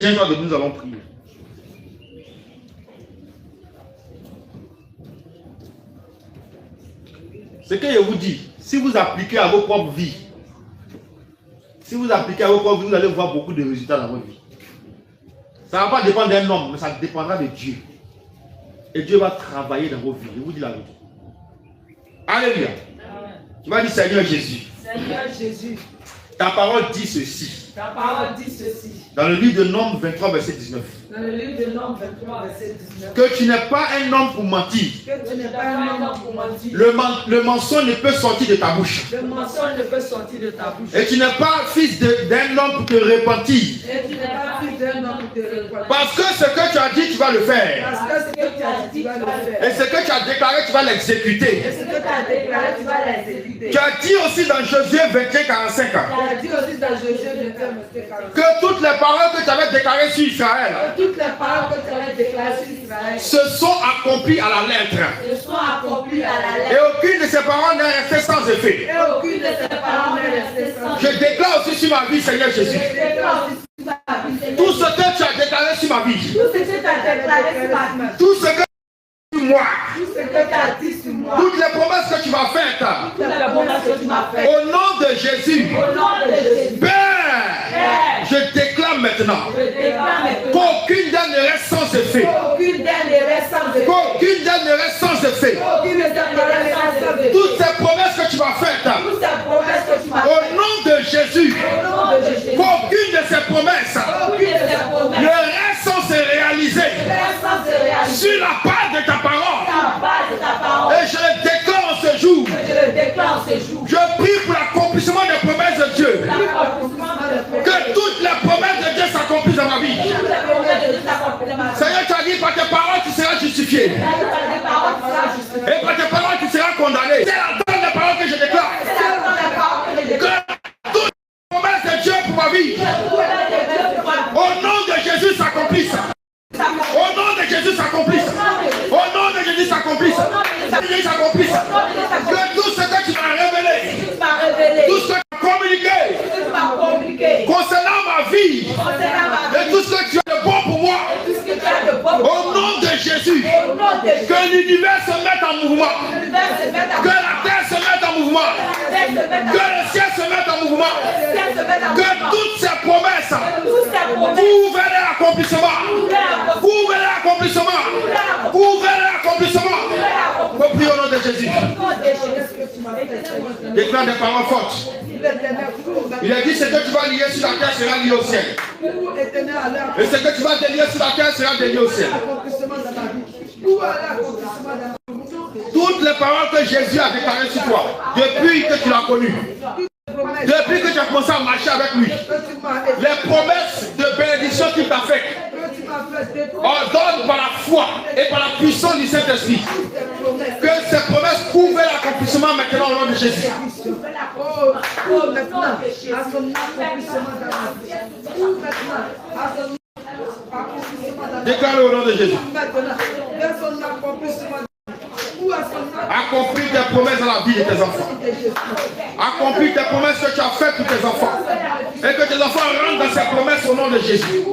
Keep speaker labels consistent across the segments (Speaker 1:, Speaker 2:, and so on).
Speaker 1: Viens-toi que nous allons prier. Ce que je vous dis, si vous appliquez à vos propres vies, vous allez voir beaucoup de résultats dans votre vie. Ça ne va pas dépendre d'un homme, mais ça dépendra de Dieu. Et Dieu va travailler dans vos vies. Je vous dis la vérité. Alléluia. Tu vas dire Seigneur Jésus.
Speaker 2: Seigneur Jésus.
Speaker 1: Ta parole dit ceci.
Speaker 2: Ta parole dit ceci.
Speaker 1: Dans le livre de Nombres 23, verset 19.
Speaker 2: Dans le livre de Nombres 23, verset 19.
Speaker 1: Que tu n'es pas un homme pour mentir.
Speaker 2: Que tu n'es pas un homme pour mentir.
Speaker 1: Le mensonge ne peut sortir de ta bouche.
Speaker 2: Le mensonge ne peut sortir de ta bouche.
Speaker 1: Et tu n'es pas fils d'un homme pour te repentir.
Speaker 2: Et tu n'es pas fils d'un homme pour te repentir.
Speaker 1: Parce que ce que tu as dit, tu vas le faire.
Speaker 2: Parce que ce que tu as dit, tu vas le faire.
Speaker 1: Et ce que tu as déclaré, tu vas l'exécuter.
Speaker 2: Et ce que tu as déclaré, tu vas l'exécuter.
Speaker 1: Tu as dit aussi dans Josué 21, 45 ans.
Speaker 2: Tu as dit aussi dans Josué 21, verset 45.
Speaker 1: Que toutes les paroles que tu avais déclarées sur Israël.
Speaker 2: Toutes les paroles que tu avais déclarées sur Israël
Speaker 1: se sont accomplies à la lettre.
Speaker 2: se sont accomplies à la lettre.
Speaker 1: Et aucune de ces paroles n'est restée sans effet.
Speaker 2: Et aucune de ces paroles n'est restée sans effet.
Speaker 1: Je déclare aussi sur ma vie, Seigneur Jésus.
Speaker 2: Je déclare aussi sur ma vie, Seigneur.
Speaker 1: Tout ce que tu as déclaré sur ma vie.
Speaker 2: Tout ce que tu as déclaré sur ma vie.
Speaker 1: Tout ce que tu as dit sur moi.
Speaker 2: Tout ce que tu as dit sur moi.
Speaker 1: Toutes les promesses que tu m'as faites.
Speaker 2: Toutes les promesses que tu m'as faites.
Speaker 1: Au nom de Jésus.
Speaker 2: Au nom de Jésus.
Speaker 1: Père, je déclare maintenant qu'aucune d'elles ne reste sans effet.
Speaker 2: Qu'aucune d'elles ne reste sans effet.
Speaker 1: Qu'aucune d'elles ne reste sans effet.
Speaker 2: Qu'aucune d'elles ne reste sans effet.
Speaker 1: Toutes ces promesses que tu m'as faites.
Speaker 2: Toutes ces promesses que tu m'as faites.
Speaker 1: Au nom de Jésus.
Speaker 2: Au nom de Jésus.
Speaker 1: Qu'aucune de ces promesses
Speaker 2: Aucune de ces promesses
Speaker 1: ne reste sans se réaliser.
Speaker 2: reste sans se réaliser.
Speaker 1: Sur la part de ta parole.
Speaker 2: La base de ta parole.
Speaker 1: Et je le déclare en ce jour.
Speaker 2: Je le déclare ce jour.
Speaker 1: Je prie pour l'accomplissement des promesses de Dieu. Que toutes les promesses de Dieu s'accomplissent dans ma vie. Seigneur, tu as dit par tes paroles tu seras justifié. Et par tes paroles tu seras condamné. C'est la donne des paroles que je déclare. Que toutes les promesses de Dieu pour ma vie, au nom de Jésus, s'accomplissent. Au nom de Jésus, s'accomplisse. Au nom de Jésus, s'accomplisse. Jésus s'accomplisse. Que tout ce que tu m'as révélé, tout ce que tu as communiqué concernant ma vie, et tout ce que tu as de bon pour moi, au nom de Jésus, que l'univers se mette en mouvement, que la terre se mette en mouvement, que le ciel se mette en mouvement, que toutes ces promesses vous verrez l'accomplissement. Ouvrez l'accomplissement. Ouvrez l'accomplissement. Nous prions au nom de Jésus. Déclare des paroles fortes. Il a dit ce que tu vas lier sur la terre sera lié au ciel. Et ce que tu vas délier sur la terre sera délié au ciel. Toutes les paroles que Jésus a déclarées sur toi, depuis que tu l'as connu, depuis que tu as commencé à marcher avec lui, les promesses de bénédiction qu'il t'a faites, ordonne par la foi et par la puissance du Saint-Esprit que ces promesses trouvent l'accomplissement maintenant au nom de Jésus. Déclare au nom de Jésus. Accomplis tes promesses dans la vie de tes enfants. Accomplis tes promesses que tu as faites pour tes enfants. Et que tes enfants rentrent dans ces promesses au nom de Jésus.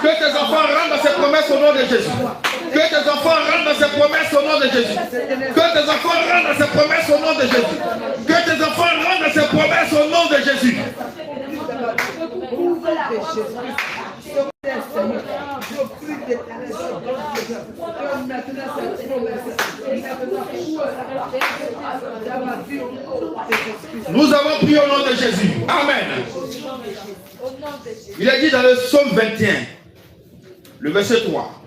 Speaker 1: Que tes enfants rentrent dans ces promesses au nom de Jésus. Que tes enfants rentrent dans ces promesses au nom de Jésus. Que tes enfants rentrent dans ces promesses au nom de Jésus. Que tes enfants rentrent dans ces promesses au nom de Jésus. Nous avons prié au nom de Jésus. Amen. Il est dit dans le psaume 21, le verset 3.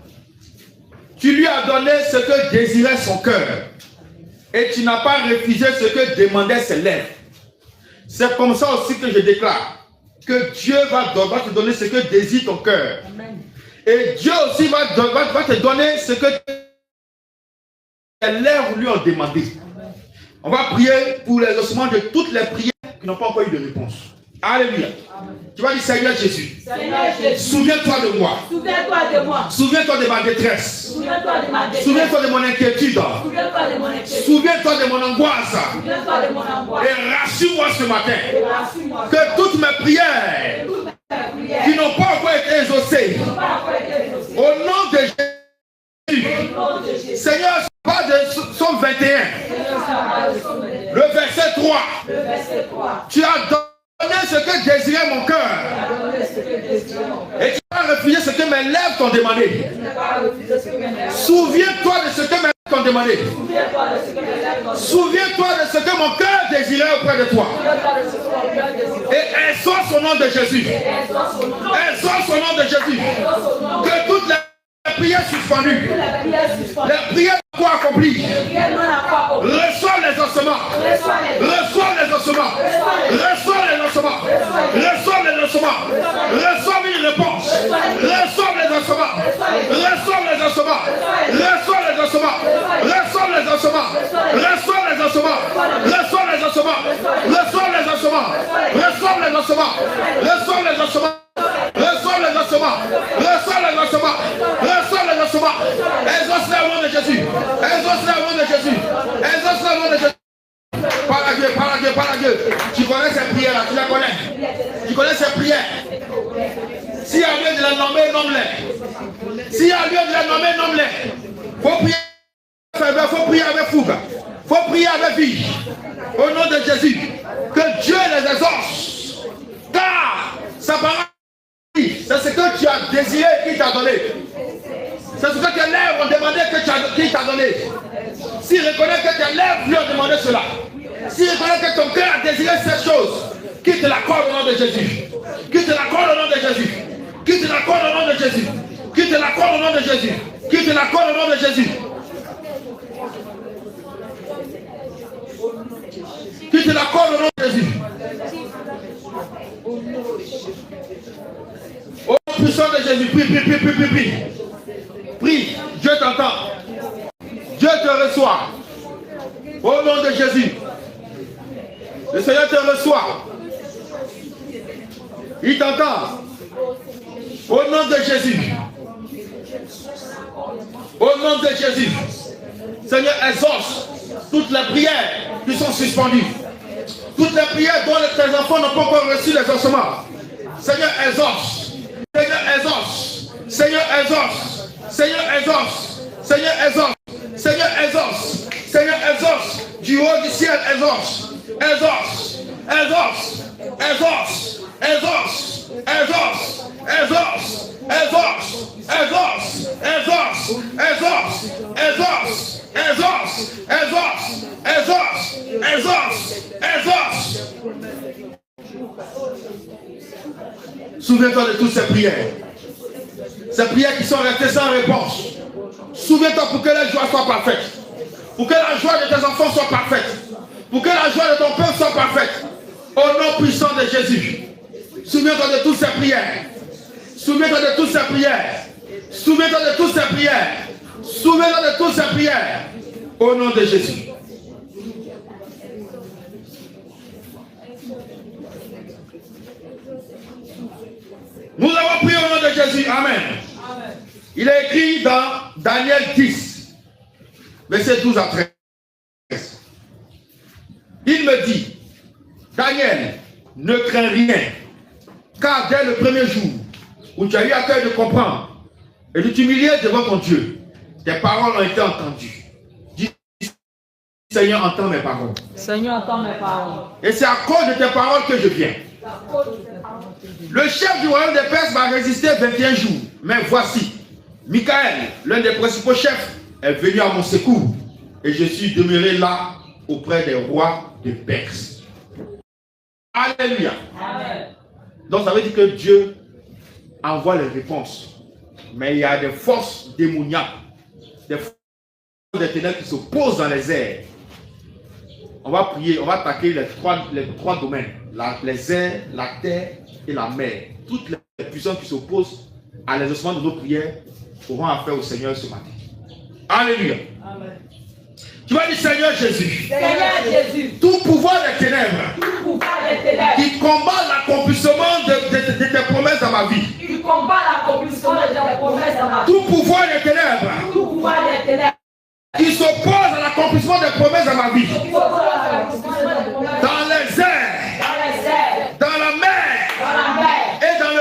Speaker 1: Tu lui as donné ce que désirait son cœur et tu n'as pas refusé ce que demandaient ses lèvres. C'est comme ça aussi que je déclare que Dieu va te donner ce que désire ton cœur. Et Dieu aussi va te donner ce que tes lèvres lui ont demandé. On va prier pour les ossements de toutes les prières qui n'ont pas encore eu de réponse. Alléluia. Tu vas dire Seigneur Jésus. Souviens-toi de moi.
Speaker 2: Souviens-toi de moi.
Speaker 1: Souviens-toi de ma détresse.
Speaker 2: Souviens-toi de ma détresse.
Speaker 1: Souviens-toi de mon inquiétude.
Speaker 2: Souviens-toi de mon inquiétude.
Speaker 1: Souviens-toi de mon angoisse.
Speaker 2: Souviens-toi de mon angoisse.
Speaker 1: Et rassure-moi ce matin
Speaker 2: Et rassure-moi.
Speaker 1: que toutes mes prières qui n'ont pas encore été exaucées. Au nom de Jésus. Seigneur, je parle de Psaume 21. Le verset 3. Tu as donné ce que désirait mon cœur. Et tu as refusé ce que mes lèvres t'ont demandé. Souviens-toi de ce que mes lèvres t'ont demandé. Souviens-toi de ce que mon cœur désirait auprès de toi. Et exauce au nom de Jésus. Exauce au nom de Jésus. Que toutes les prières suspendues, les prières pas accomplies, reçois les ossements. Reçois les ossements. Reçois les ossements. Reçois les ossements. Reçois une réponse. Reçois les ossements. Reçois les ossements. Reçois les ossements. Reçois les ossements. Reçois les ossements. Reçois les ossements. Reçois les ossements. Reçois les ossements. Reçois les ossements. Reçois les ossements. Reçois les ossements. Reçois les ossements. Exauce-les au nom de Jésus. Exauce-les au nom de Jésus. Exauce-les au nom de Jésus. Par la Dieu, par la Dieu, par la Dieu. Tu connais ces prières-là, tu les connais. Tu connais ces prières. S'il y a lieu de les nommer, nomme-les. S'il y a lieu de les nommer, nomme-les. Faut prier. Faut prier avec fougue. Faut prier avec vie. Au nom de Jésus. Que Dieu les exauce. Car sa parole, c'est ce que tu as désiré et qu'il t'a donné. C'est ce que tes lèvres ont demandé qu'il t'a donné. S'il reconnaît que tes lèvres lui ont demandé cela, s'il reconnaît que ton cœur a désiré cette chose, qu'il te l'accorde au nom de Jésus. Qu'il te l'accorde au nom de Jésus. Qu'il te l'accorde au nom de Jésus. Qu'il te l'accorde au nom de Jésus. Qu'il te l'accorde au nom de Jésus. Qu'il te l'accorde au nom de Jésus. Au puissant de Jésus, prie, prie, prie, prie, prie, prie. Prie, Dieu t'entend. Dieu te reçoit. Au nom de Jésus. Le Seigneur te reçoit. Il t'entend. Au nom de Jésus. Au nom de Jésus. Seigneur, exauce toutes les prières qui sont suspendues. Toutes les prières dont tes enfants n'ont pas encore reçu les ossements. Seigneur, exauce. Seigneur, exauce. Seigneur, exauce. Seigneur, exauce. Seigneur, exauce. Seigneur, exauce. Seigneur, exauce. Du haut du ciel, exauce. Exauce. Exauce. Exauce. Exauce. Exauce. Exauce. Exauce. Exauce. Exauce. Exauce. Exauce. Exauce. Exauce. Exauce. Exauce. Exauce. Souviens-toi de toutes ces prières. Ces prières qui sont restées sans réponse. Souviens-toi pour que la joie soit parfaite. Pour que la joie de tes enfants soit parfaite. Pour que la joie de ton peuple soit parfaite. Au nom puissant de Jésus. Souviens-toi de toutes ces prières. Souviens-toi de toutes ces prières. Souviens-toi de toutes ces prières. Souviens-toi de toutes ces prières. Au nom de Jésus. Nous avons prié au nom de Jésus. Amen. Amen. Il est écrit dans Daniel 10, verset 12 à 13. Il me dit, Daniel, ne crains rien, car dès le premier jour où tu as eu à cœur de comprendre et de t'humilier devant ton Dieu, tes paroles ont été entendues. Dis, Seigneur, entends mes paroles.
Speaker 2: Seigneur, entends mes paroles.
Speaker 1: Et c'est à cause de tes paroles que je viens. Le chef du royaume des Perses m'a résisté 21 jours. Mais voici, Michael, l'un des principaux chefs, est venu à mon secours. Et je suis demeuré là auprès des rois des Perses. Alléluia. Amen. Donc ça veut dire que Dieu envoie les réponses. Mais il y a des forces démoniaques, des forces des ténèbres qui s'opposent dans les airs. On va prier, on va attaquer les trois domaines. Les airs, la terre et la mer. Toutes les puissances qui s'opposent à l'exaucement de nos prières auront affaire au Seigneur ce matin. Alléluia. Amen. Tu vas dire Seigneur Jésus.
Speaker 2: Seigneur Jésus.
Speaker 1: Tout pouvoir des ténèbres.
Speaker 2: Tout pouvoir des ténèbres.
Speaker 1: Qui combat l'accomplissement de tes promesses dans ma vie.
Speaker 2: Qui combat l'accomplissement de tes promesses dans ma vie.
Speaker 1: Tout pouvoir des ténèbres.
Speaker 2: Tout pouvoir des ténèbres.
Speaker 1: Qui s'oppose à l'accomplissement des promesses dans ma vie. Dans les airs. Dans la mer. Et dans le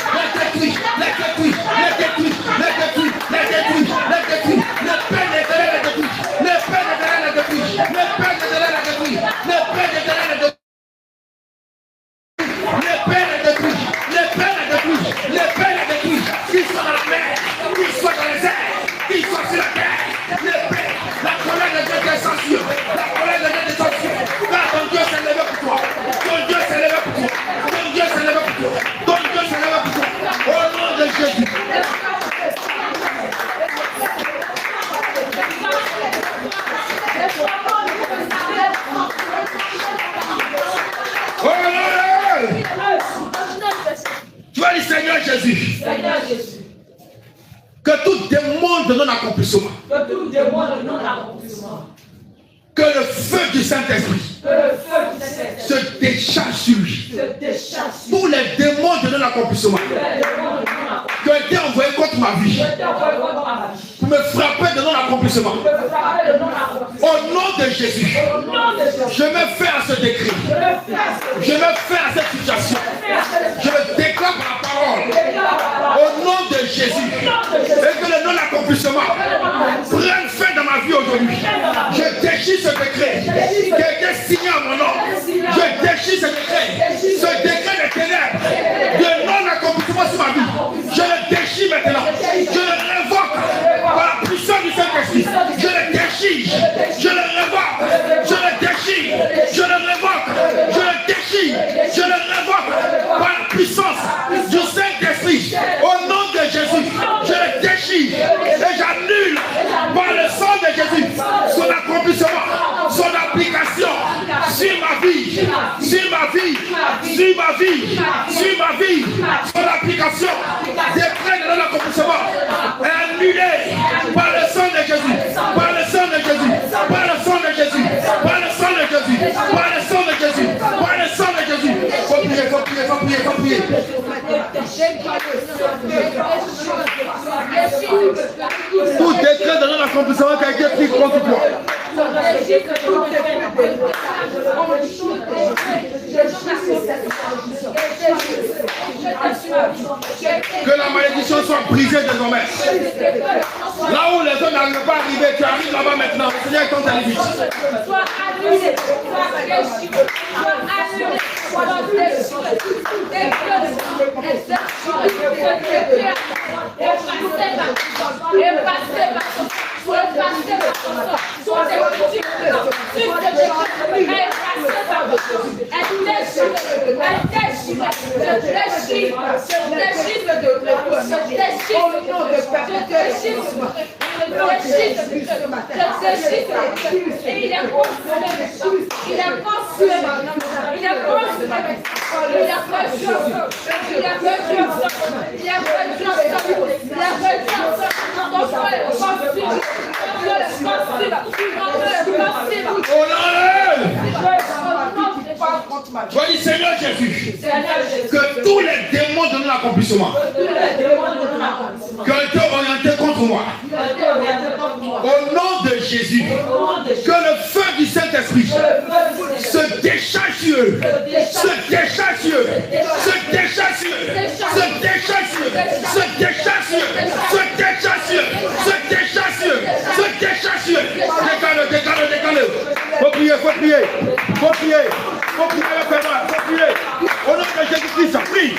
Speaker 1: Seigneur Jésus,
Speaker 2: Seigneur Jésus,
Speaker 1: que tout démon de non-accomplissement,
Speaker 2: que tout démon de non-accomplissement,
Speaker 1: que le feu du Saint-Esprit
Speaker 2: que le feu du Saint-Esprit
Speaker 1: se décharge sur lui.
Speaker 2: se décharge sur
Speaker 1: Tous les démons de non-accomplissement
Speaker 2: les démons de non-accomplissement.
Speaker 1: qui ont été envoyés contre ma vie
Speaker 2: Je t'envoie contre ma vie.
Speaker 1: pour me frapper de non-accomplissement.
Speaker 2: Je veux frapper le non-accomplissement.
Speaker 1: Au nom de Jésus,
Speaker 2: Au nom de Jésus,
Speaker 1: je me fais à ce décret.
Speaker 2: je le fais à ce
Speaker 1: Je me fais à cette situation. Je me déclare par la parole. Au nom de Jésus. Et que le non-accomplissement prenne fin dans ma vie aujourd'hui. Je déchire ce décret qui a été signé à mon nom. Je déchire ce décret. Ce décret des ténèbres de non-accomplissement sur ma vie. Je le déchire maintenant. Je le révoque par la puissance du Saint-Esprit. Je le déchire. Je le révoque. Je le déchire. Je le révoque. Je le déchire. Je le révoque par la puissance du Saint-Esprit. Au nom de Jésus, je le déchire et j'annule par le sang de Jésus son accomplissement, son application sur ma vie, sur ma vie, sur ma vie, sur ma vie, son application des prêts de l'accomplissement est annulée par le sang de Jésus, par le sang de Jésus, par le sang de Jésus, par le sang de Jésus, par le sang de Jésus, par le sang de Jésus. Faut prier, faut prier, faut prier, faut prier. Tout décret de non-accomplissement qui a été pris contre toi. Que la malédiction soit brisée désormais. Là où les hommes n'arrivent pas à arriver, tu arrives là-bas maintenant. Le Seigneur compte aller vite.
Speaker 2: Sois annulé, sois déchiré, sois annulé, sois
Speaker 1: Voyez Seigneur Jésus, que tous les démons de non-accomplissement qui ont été orientés contre moi, au nom de Jésus, que le feu du Saint-Esprit se décharge sur eux, se décharge sur eux, se décharge sur eux, se décharge sur eux, se décharge sur eux, se décharge sur eux, se décharge sur eux, se décharge sur eux. Décale, décale, décale. Faut prier, faut prier, faut prier, faut prier avec moi, faut prier. Au nom de Jésus-Christ, prie.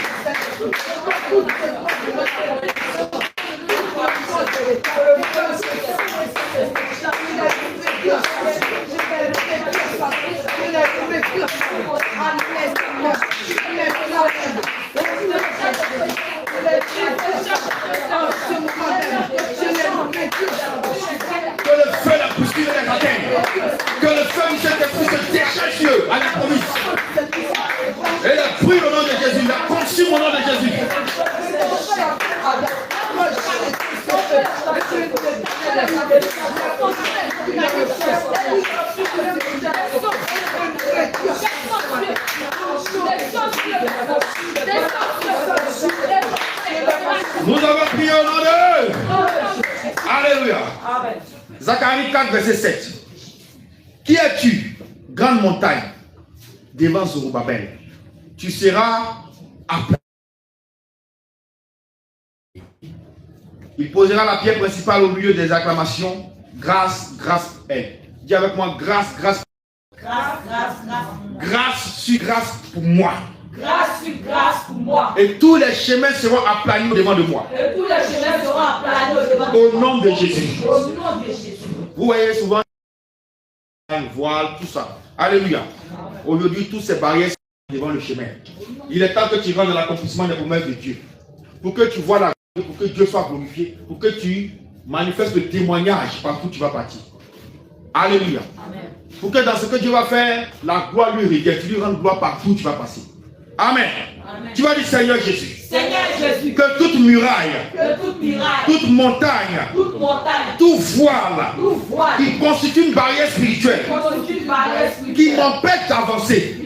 Speaker 1: Que le feu la bouscule les atteigne. Que le feu du Saint-Esprit se décharge sur eux à la promise. Et la brûle au nom de Jésus, la consume au nom de Jésus. Nous avons prié au nom de... Alléluia. Zacharie 4, verset 7. Qui es-tu, grande montagne, devant Zorobabel? Tu seras appelé. Il posera la pierre principale au milieu des acclamations. Grâce, grâce, elle. Dis avec moi, grâce, grâce.
Speaker 2: Grâce, grâce, grâce.
Speaker 1: Grâce sur grâce pour moi.
Speaker 2: Grâce sur grâce pour moi.
Speaker 1: Et tous les chemins seront aplanis devant de moi.
Speaker 2: Et tous les chemins seront aplanés devant
Speaker 1: Au nom de Jésus.
Speaker 2: Au nom de Jésus.
Speaker 1: Vous voyez souvent un voile, tout ça. Alléluia. Aujourd'hui, toutes ces barrières sont devant le chemin. Il est temps que tu rentres dans l'accomplissement des promesses de Dieu. Pour que tu vois la pour que Dieu soit glorifié, pour que tu manifestes le témoignage partout où tu vas partir. Alléluia.
Speaker 2: Amen.
Speaker 1: Pour que dans ce que Dieu va faire, la gloire lui revienne. Tu lui rends gloire partout où tu vas passer. Amen. Tu vas dire Seigneur Jésus.
Speaker 2: Seigneur Jésus.
Speaker 1: Que toute muraille, toute montagne, tout voile qui constitue une barrière spirituelle, qui m'empêche d'avancer,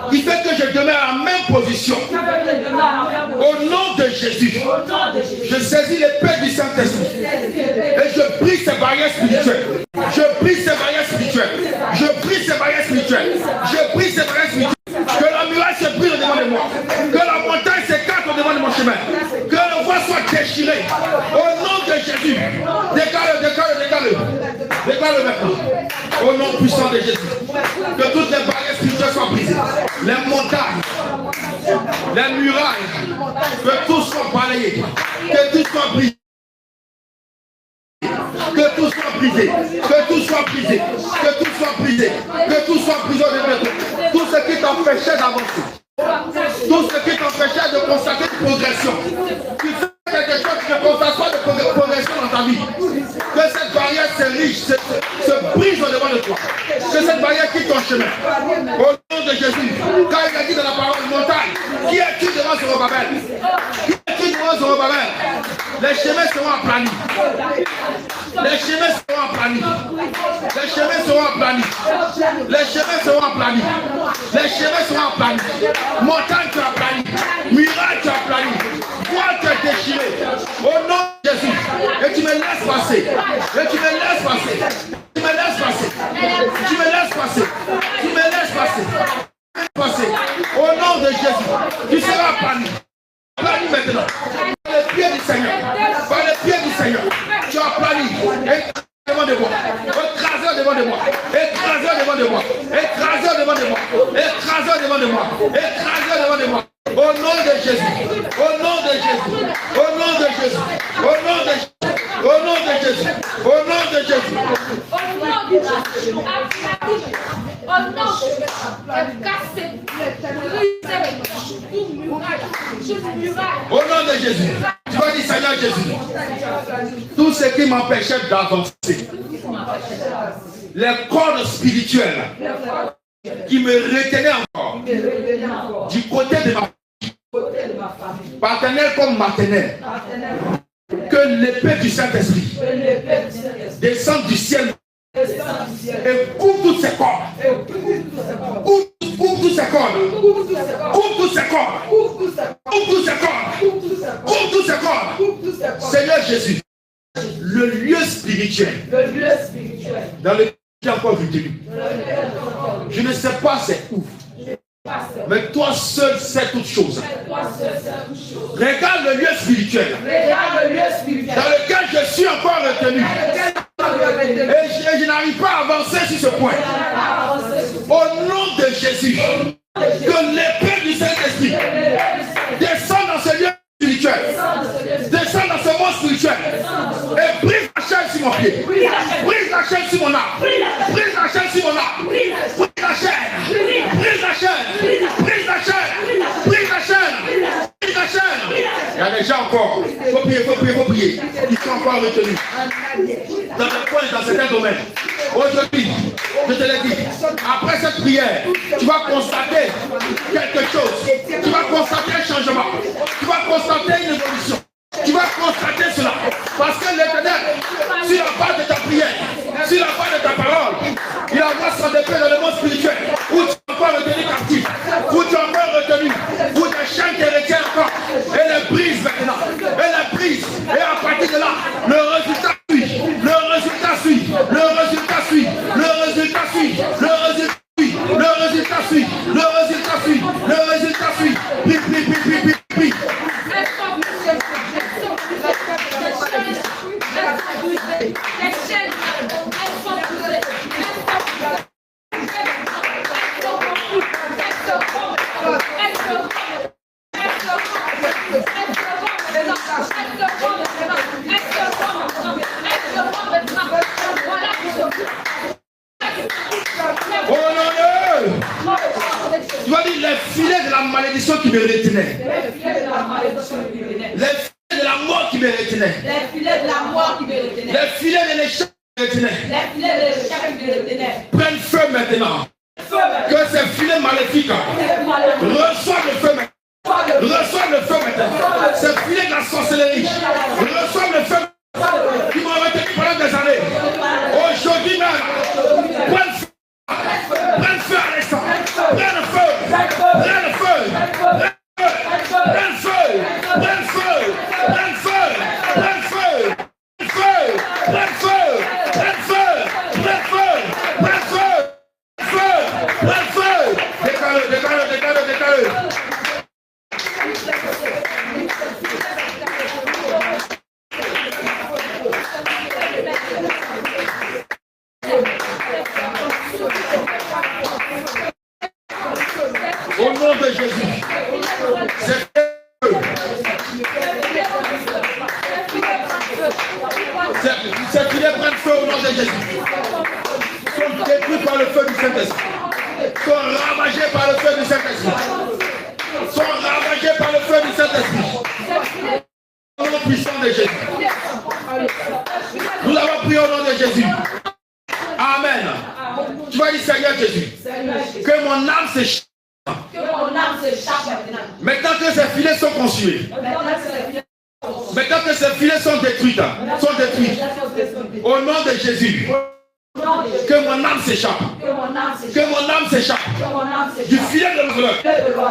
Speaker 1: qui fait que je demeure à la même position. Au nom de Jésus, je saisis l'épée du Saint-Esprit et je brise ces barrières spirituelles. Je brise ces barrières spirituelles. Je brise ces barrières spirituelles. Je brise ces barrières spirituelles. Que la muraille se brise au-devant de moi. Que la montagne s'écarte au-devant de mon chemin. Que le voile soit déchiré. Au nom de Jésus. Décale-le. Décale-le maintenant. Au nom puissant de Jésus. Que toutes les barrières spirituelles soient brisées. Les montagnes, les murailles, que tout soit balayé. Que tout soit brisé. Que tout soit brisé, que tout soit brisé, que tout soit brisé, que tout soit brisé au début de tout. Tout ce qui t'empêchait d'avancer, tout ce qui t'empêchait de constater une progression. Tu fais quelque chose qui ne constate pas de progression dans ta vie. Que cette barrière se brise au devant de toi. Que cette barrière quitte ton chemin. Au nom de Jésus, car il a dit dans la parole montagne, qui es-tu devant Zorobabel? Qui es-tu devant Zorobabel? Les chemins seront aplanis. Les chemins seront aplanis. Les chemins seront aplanis. Les chemins seront aplanis. Les chemins seront aplanis. Montagne tu as aplani. Muraille tu as aplani. Voile tu as déchiré. Au nom de Jésus. Et tu me laisses passer. Et tu me laisses passer. Tu me laisses passer. Tu me laisses passer. Tu me laisses passer. Au nom de Jésus. Tu seras aplani. Aplani maintenant. Par les pieds du Seigneur. Par les pieds du Seigneur. Tu as aplani. Devant de moi, écraseur devant de moi, écraseur devant de moi, écraseur devant de moi, écraseur devant de moi, écraseur devant de moi. Au nom de Jésus, au nom de Jésus, au nom de Jésus, au nom de Jésus, au nom de Jésus, au nom de Jésus. Au nom de Jésus, tu vas dire Seigneur Jésus, tout ce qui m'empêchait d'avancer, les cordes spirituelles qui me retenaient encore du côté de ma famille, paternelle comme maternelle, que l'épée du Saint-Esprit descende du ciel et coupe toutes ces cordes. Coupe toutes ces cordes. Coupe toutes ces cordes. Coupe toutes ces cordes. Coupe toutes ces cordes. Seigneur Jésus, le lieu spirituel dans lequel j'ai encore vécu. Je ne sais pas c'est où. Mais toi seul sais toutes choses. Regarde le lieu spirituel dans lequel je suis encore retenu. Et je n'arrive pas à avancer sur ce point. Au nom de Jésus, que l'épée du Saint-Esprit descende dans ce lieu spirituel, descend dans ce monde spirituel et brise la chaîne sur mon pied, brise la chaîne sur mon âme, brise la chaîne sur mon âme, brise la chaîne, brise la chaîne, brise la chaîne, brise la chaîne, brise la chaîne. Il y a des gens encore, il faut prier, ils sont encore retenus dans le coin, dans certains domaines. Aujourd'hui, je te l'ai dit, après cette prière, tu vas constater quelque chose, tu vas constater un changement, tu vas constater une évolution, tu vas constater cela, parce que l'Éternel, sur la base de ta prière, sur la base de ta parole, il envoie son épée dans le monde spirituel, où tu es encore retenu captif, où tu es encore retenu, où ta chaîne te retient encore, et les brise maintenant, et les brise, et à partir de là, le résultat suit, le résultat suit, le résultat suit, le résultat suit, le résultat suit, le résultat suit, le résultat suit, le résultat suit, prie. Tu vas dire les filets de la malédiction qui me retenaient. Les filets de la mort qui me retenaient. Les filets de la mort qui me retenaient. Les filets de l'échec qui me retenaient. Les filets de l'échec qui me retenaient. Prennent feu maintenant. Que ces filets maléfiques reçoivent Reçois le feu maintenant. C'est filet de la sorcellerie. Reçois le feu qui m'ont retenu pendant des années. Aujourd'hui même, prends le feu. Prends le feu à l'instant. Prends le feu. Prends le feu. Prends le feu. Prends le feu. Prends le feu. Prends le feu. Prends le feu. Prends le feu. Prends le feu. Prends le feu. Prends le feu. Prends le feu. Décale-le, décale-le, décale-le, décale-le. Au nom de Jésus, ces filets prennent feu au nom de Jésus. Sont détruits par le feu du Saint-Esprit. Sont ravagés par le feu du Saint-Esprit. Sont ravagés par le feu du Saint-Esprit. Au nom puissant de Jésus. Nous avons prié au nom de Jésus. Amen. Tu vas dire Seigneur Jésus, que mon âme s'échappe. Maintenant que ces filets sont consumés, maintenant que ces filets sont détruits, au nom de Jésus, que mon âme s'échappe, que mon âme s'échappe du filet de l'enveloppe,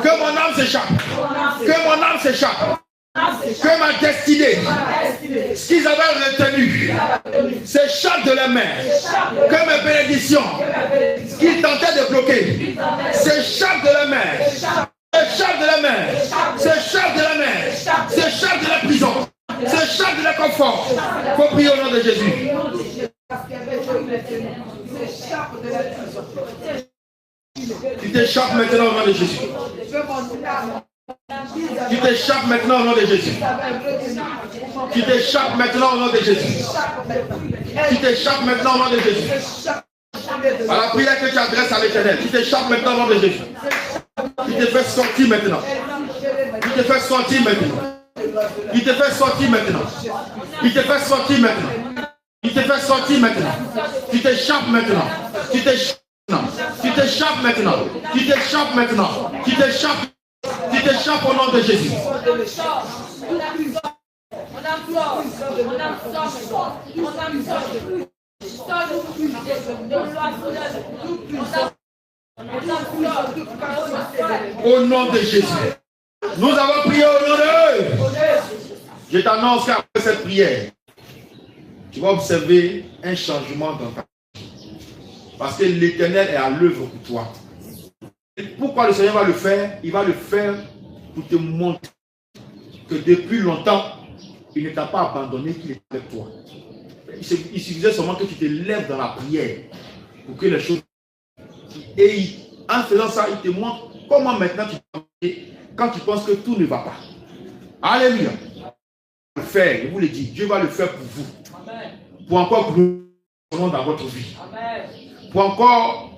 Speaker 1: que mon âme s'échappe, que mon âme s'échappe, que ma destinée, ce qu'ils avaient retenu, s'échappe de la main, que mes bénédictions, ce qu'ils tentaient de bloquer, s'échappe de la main, s'échappe de la main, s'échappe de la main, s'échappe de la prison, s'échappe de la confort. Faut prier au nom de Jésus. Tu t'échappes maintenant au nom de Jésus. Tu t'échappes maintenant au nom de Jésus. Tu t'échappes maintenant au nom de Jésus. Tu t'échappes maintenant au nom de Jésus. À la prière que tu adresses à l'Éternel, tu t'échappes maintenant au nom de Jésus. Tu te fais sortir maintenant. Tu te fais sortir maintenant. Tu te fais sortir maintenant. Tu te fais sortir maintenant. Tu te fais sortir maintenant. Tu t'échappes maintenant. Tu t'échappes maintenant. Tu t'échappes maintenant. Tu t'échappes maintenant. Tu t'échappes. Tu t'échappes au nom de Jésus. Au nom de Jésus. Nous avons prié au nom de eux. Je t'annonce qu'après cette prière, tu vas observer un changement dans ta vie. Parce que l'Éternel est à l'œuvre pour toi. Et pourquoi le Seigneur va le faire? Il va le faire pour te montrer que depuis longtemps, il ne t'a pas abandonné, qu'il est avec toi. Il suffisait seulement que tu te lèves dans la prière pour que les choses... Et en faisant ça, il te montre comment maintenant tu peux quand tu penses que tout ne va pas. Alléluia. Le faire, je vous le dis, Dieu va le faire pour vous. Amen. Pour encore glorifier son nom dans votre vie. Amen. Pour encore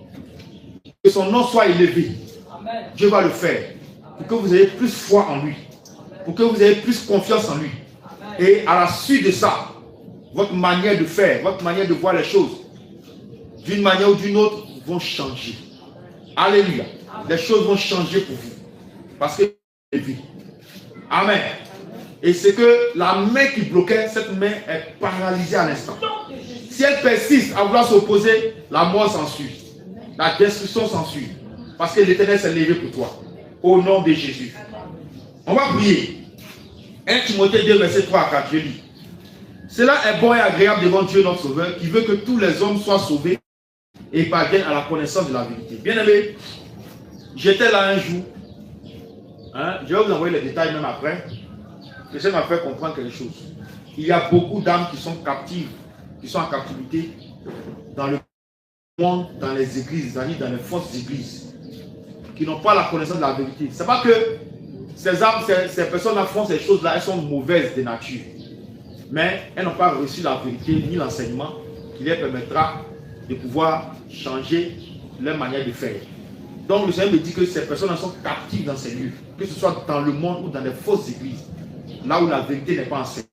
Speaker 1: que son nom soit élevé. Amen. Dieu va le faire. Pour que vous ayez plus foi en lui. Amen. Pour que vous ayez plus confiance en lui. Amen. Et à la suite de ça, votre manière de faire, votre manière de voir les choses, d'une manière ou d'une autre, vont changer. Alléluia. Amen. Les choses vont changer pour vous. Parce que c'est vie. Amen. Et c'est que la main qui bloquait, cette main est paralysée à l'instant. Si elle persiste à vouloir s'opposer, la mort s'ensuit. La destruction s'ensuit. Parce que l'Éternel s'est levé pour toi. Au nom de Jésus. On va prier. 1 Timothée 2, verset 3 à 4, je lis. Cela est bon et agréable devant Dieu notre Sauveur, qui veut que tous les hommes soient sauvés et parviennent à la connaissance de la vérité. Bien-aimé, j'étais là un jour. Je vais vous envoyer les détails même après. J'essaie de me faire comprendre quelque chose. Il y a beaucoup d'âmes qui sont captives, qui sont en captivité dans le monde, dans les églises, c'est-à-dire dans les fausses églises, qui n'ont pas la connaissance de la vérité. Ce n'est pas que ces âmes, ces personnes-là font ces choses-là, elles sont mauvaises de nature. Mais elles n'ont pas reçu la vérité ni l'enseignement qui leur permettra de pouvoir changer leur manière de faire. Donc le Seigneur me dit que ces personnes sont captives dans ces lieux, que ce soit dans le monde ou dans les fausses églises, là où la vérité n'est pas enseignée.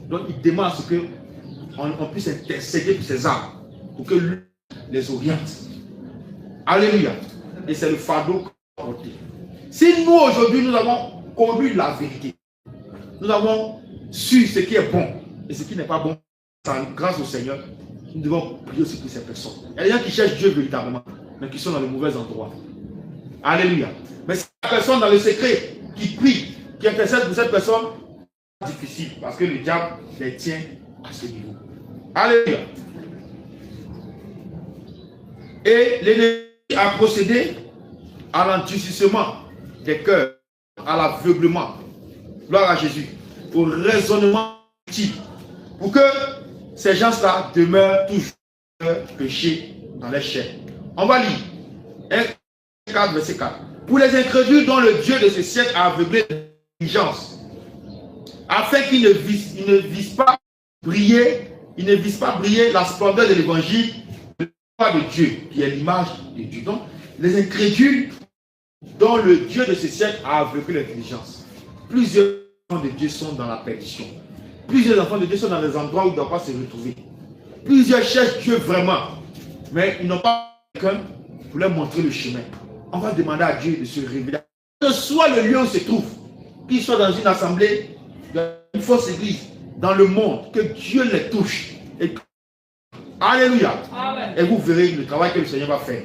Speaker 1: Donc il demande à ce qu'on puisse intercéder pour ces âmes, pour que lui les oriente. Alléluia. Et c'est le fardeau qu'on va porter. Si nous, aujourd'hui, nous avons connu la vérité, nous avons su ce qui est bon et ce qui n'est pas bon, grâce au Seigneur, nous devons prier aussi pour ces personnes. Il y a des gens qui cherchent Dieu véritablement, mais qui sont dans le mauvais endroit. Alléluia. Mais c'est la personne dans le secret qui prie, qui intercède pour cette personne, c'est difficile parce que le diable les tient à ce niveau. Alléluia. Et l'ennemi a procédé à l'endurcissement des cœurs, à l'aveuglement, gloire à Jésus, au raisonnement utile, pour que ces gens-là demeurent toujours péchés dans les chair. On va lire 1 4, verset 4. Pour les incrédules dont le Dieu de ce siècle a aveuglé l'intelligence, afin qu'ils ne visent pas briller la splendeur de l'évangile de Dieu, qui est l'image de Dieu. Donc, les incrédules dont le Dieu de ce siècle a aveuglé l'intelligence. Plusieurs enfants de Dieu sont dans la perdition. Plusieurs enfants de Dieu sont dans des endroits où ils ne doivent pas se retrouver. Plusieurs cherchent Dieu vraiment, mais ils n'ont pas quelqu'un pour leur montrer le chemin. On va demander à Dieu de se révéler. Que soit le lieu où il se trouve, qu'il soit dans une assemblée, dans une fausse église, dans le monde, que Dieu les touche. Et... Alléluia. Amen. Et vous verrez le travail que le Seigneur va faire.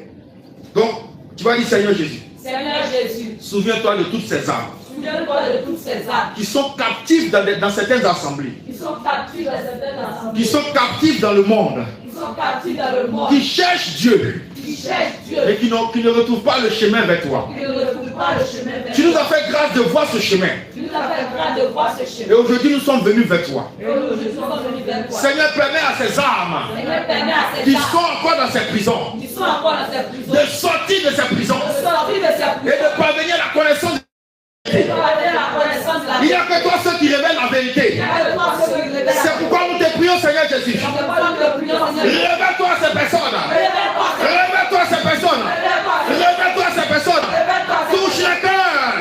Speaker 1: Donc, tu vas dire Seigneur Jésus.
Speaker 2: Seigneur Jésus.
Speaker 1: Souviens-toi de toutes ces âmes.
Speaker 2: Souviens-toi de toutes ces âmes.
Speaker 1: Qui sont captives dans certaines assemblées.
Speaker 2: Qui sont captives dans certaines assemblées.
Speaker 1: Qui sont captives dans le monde.
Speaker 2: Qui sont captives dans le monde.
Speaker 1: Qui cherchent Dieu.
Speaker 2: Qui cherchent Dieu.
Speaker 1: Mais qui ne retrouvent pas le chemin vers toi.
Speaker 2: Qui ne retrouvent pas le chemin vers toi.
Speaker 1: Tu nous as fait grâce de voir ce chemin.
Speaker 2: Tu nous as fait grâce de voir ce chemin.
Speaker 1: Et aujourd'hui nous sommes venus vers toi.
Speaker 2: Et aujourd'hui nous sommes venus vers toi.
Speaker 1: Seigneur, permets à ces âmes.
Speaker 2: Seigneur, permets à ces
Speaker 1: qui
Speaker 2: âmes.
Speaker 1: sont encore dans ces prisons.
Speaker 2: Qui sont encore dans ces prisons.
Speaker 1: De sortir de ces prisons.
Speaker 2: De sortir de ces prisons.
Speaker 1: Et de parvenir à la connaissance de il n'y a que toi ceux qui révèlent la vérité. C'est pourquoi nous te prions, Seigneur Jésus. Révèle-toi à ces personnes. Révèle-toi à ces personnes. Révèle-toi à ces personnes. Touche les cœurs.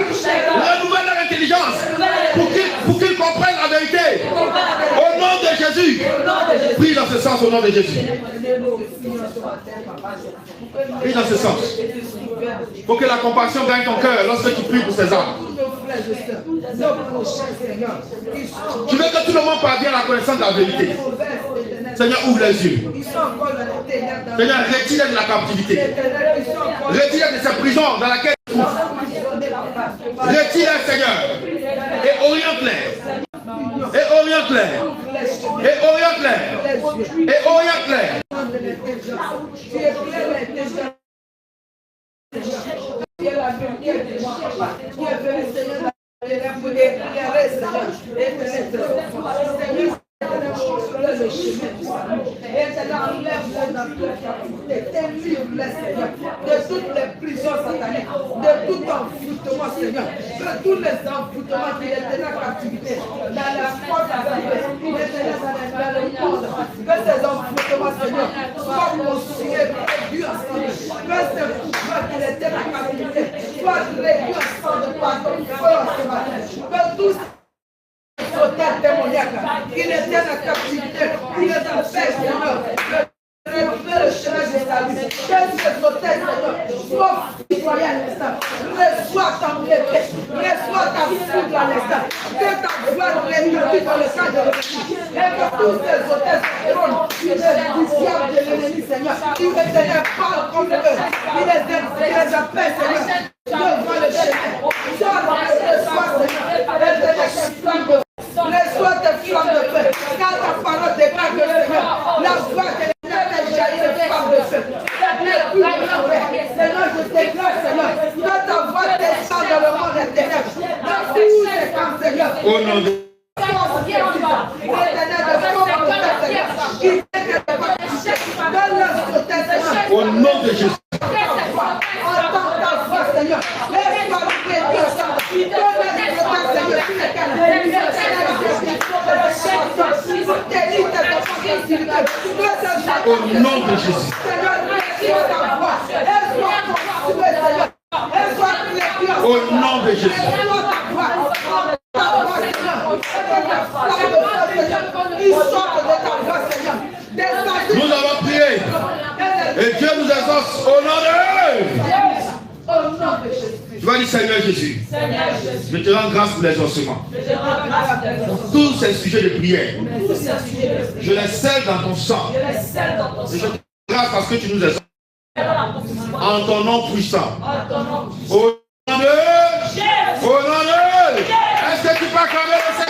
Speaker 1: Renouvelle leur intelligence. Pour qu'ils comprennent la vérité. Au nom de Jésus. Prie dans ce sens au nom de Jésus. Prie dans ce sens. Il faut que la compassion gagne ton cœur lorsque tu pries pour ces âmes. Tu veux que tout le monde parvienne à la connaissance de la vérité. Seigneur, ouvre les yeux. Seigneur, retire-les de la captivité. Retire-les de cette prison dans laquelle ils sont. Retire-les, Seigneur. Et oriente-les. Et oriente-les. Et oriente-les. Et oriente-les. Qui est la vérité de moi, qui est venu, Seigneur, pour éclairer, Seigneur, et pénétrer. Seigneur, le chemin du salut. Et Seigneur, enlève-les dans toute captivité. Délivre-les, Seigneur, de toutes les prisons sataniques, de tout envoûtement, Seigneur, de tous les envoûtements qui étaient dans la captivité, dans la force qui étaient dans le monde. Que ces envoûtements, Seigneur, soient consignés, réduits ensemble. Que ces pouvoirs qui étaient dans la captivité soient réduits ensemble par ton feu ce matin. Que tous total démoniaque, il était dans la captivité, il est en paix, Seigneur. Récupère le chemin de salut. Que ces hôtels, Seigneur, soient citoyens à l'instant. Reçois ton épée, reçois ta foudre à l'instant. Que ta gloire réunisse dans le cadre de l'ennemi. Et que tous ces hôtels seront du diable de l'ennemi, Seigneur. Il les Seigneur parle comme eux. Il les appelle, Seigneur. Devant le chemin. Reçois, Seigneur. Reçois tes flammes de feu. Quand ta parole déclare que Seigneur, la voix de l'éternel jaillit de flammes de feu. Seigneur, je déclare, Seigneur, que ta voix descend dans le monde des ténèbres. Dans tous les camps, Seigneur. Au nom de au nom de Jésus. Entends ta voix, Seigneur. Laisse-moi au nom de Jésus. Au nom de Jésus. Nous avons prié. Et Dieu nous exauce au nom de Tu vas dire Seigneur Jésus, je te rends grâce pour les ossements. Pour tous ces sujets de prière, je les scelle dans ton sang. Et je te rends grâce parce que tu nous as en ton nom puissant. Au nom de Jésus. Est-ce que tu peux acclamer le Seigneur?